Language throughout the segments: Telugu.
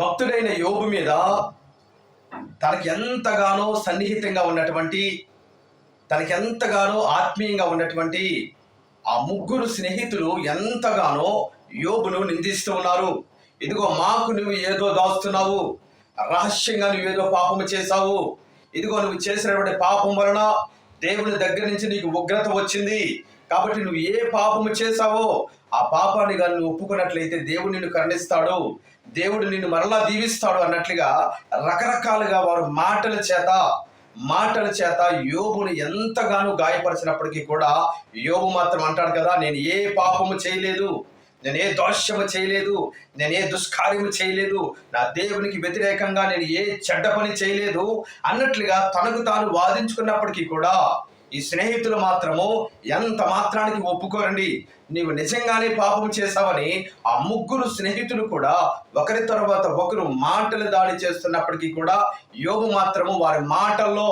భక్తుడైన యోబు మీద తనకి ఎంతగానో సన్నిహితంగా ఉన్నటువంటి, తనకి ఎంతగానో ఆత్మీయంగా ఉన్నటువంటి ఆ ముగ్గురు స్నేహితులు ఎంతగానో యోబును నిందిస్తూ ఉన్నారు. ఇదిగో మాకు నువ్వు ఏదో దాస్తున్నావు, రహస్యంగా నువ్వేదో పాపము చేశావు, ఇదిగో నువ్వు చేసినటువంటి పాపం వలన దేవుని దగ్గర నుంచి నీకు ఉగ్రత వచ్చింది, కాబట్టి నువ్వు ఏ పాపము చేశావో ఆ పాపాన్ని కానీ నువ్వు ఒప్పుకున్నట్లయితే దేవుడు నిన్ను కరుణిస్తాడు, దేవుడు నిన్ను మరలా దీవిస్తాడు అన్నట్లుగా రకరకాలుగా వారు మాటల చేత యోబుని ఎంతగానో గాయపరిచినప్పటికీ కూడా యోబు మాత్రం అంటాడు కదా, నేను ఏ పాపము చేయలేదు, నేను ఏ దోషము చేయలేదు, నేను ఏ దుష్కార్యము చేయలేదు, నా దేవునికి వ్యతిరేకంగా నేను ఏ చెడ్డ పని చేయలేదు అన్నట్లుగా తనకు తాను వాదించుకున్నప్పటికీ కూడా ఈ స్నేహితులు మాత్రము ఎంత మాత్రానికి ఒప్పుకోరండి. నీవు నిజంగానే పాపం చేశావని ఆ ముగ్గురు స్నేహితులు కూడా ఒకరి తర్వాత ఒకరు మాటలు దాడి చేస్తున్నప్పటికీ కూడా యోబు మాత్రము వారి మాటల్లో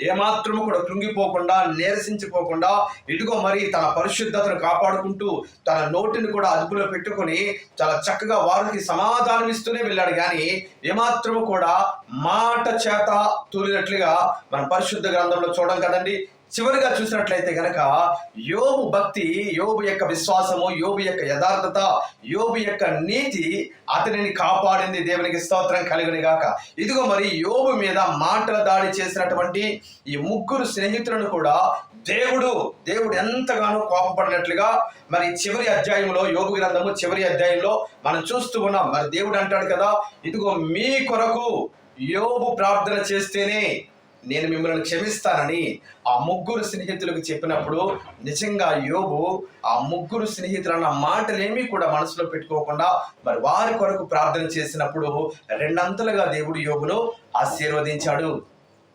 ఏమాత్రము కూడా కృంగిపోకుండా, నీరసించిపోకుండా, ఇదిగో మరి తన పరిశుద్ధతను కాపాడుకుంటూ తన నోటిని కూడా అదుపులో పెట్టుకుని చాలా చక్కగా వారికి సమాధానం ఇస్తూనే వెళ్ళాడు. కానీ ఏమాత్రము కూడా మాట చేత తూలినట్లుగా మన పరిశుద్ధ గ్రంథంలో చూడం కదండి. చివరిగా చూసినట్లయితే గనక యోబు భక్తి, యోబు యొక్క విశ్వాసము, యోబు యొక్క యథార్థత, యోబు యొక్క నీతి అతనిని కాపాడింది. దేవునికి స్తోత్రం కలుగును గాక. ఇదిగో మరి యోబు మీద మాటల దాడి చేసినటువంటి ఈ ముగ్గురు స్నేహితులను కూడా దేవుడు ఎంతగానో కోపపడినట్లుగా మరి చివరి అధ్యాయంలో, యోబు గ్రంథము చివరి అధ్యాయంలో మనం చూస్తూ ఉన్నాం. మరి దేవుడు అంటాడు కదా, ఇదిగో మీ కొరకు యోబు ప్రార్థన చేస్తేనే నేను మిమ్మల్ని క్షమిస్తానని ఆ ముగ్గురు స్నేహితులకు చెప్పినప్పుడు నిజంగా యోబు ఆ ముగ్గురు స్నేహితులు అన్న మాటలేమీ కూడా మనసులో పెట్టుకోకుండా మరి వారి కొరకు ప్రార్థన చేసినప్పుడు రెండంతలుగా దేవుడు యోబును ఆశీర్వదించాడు.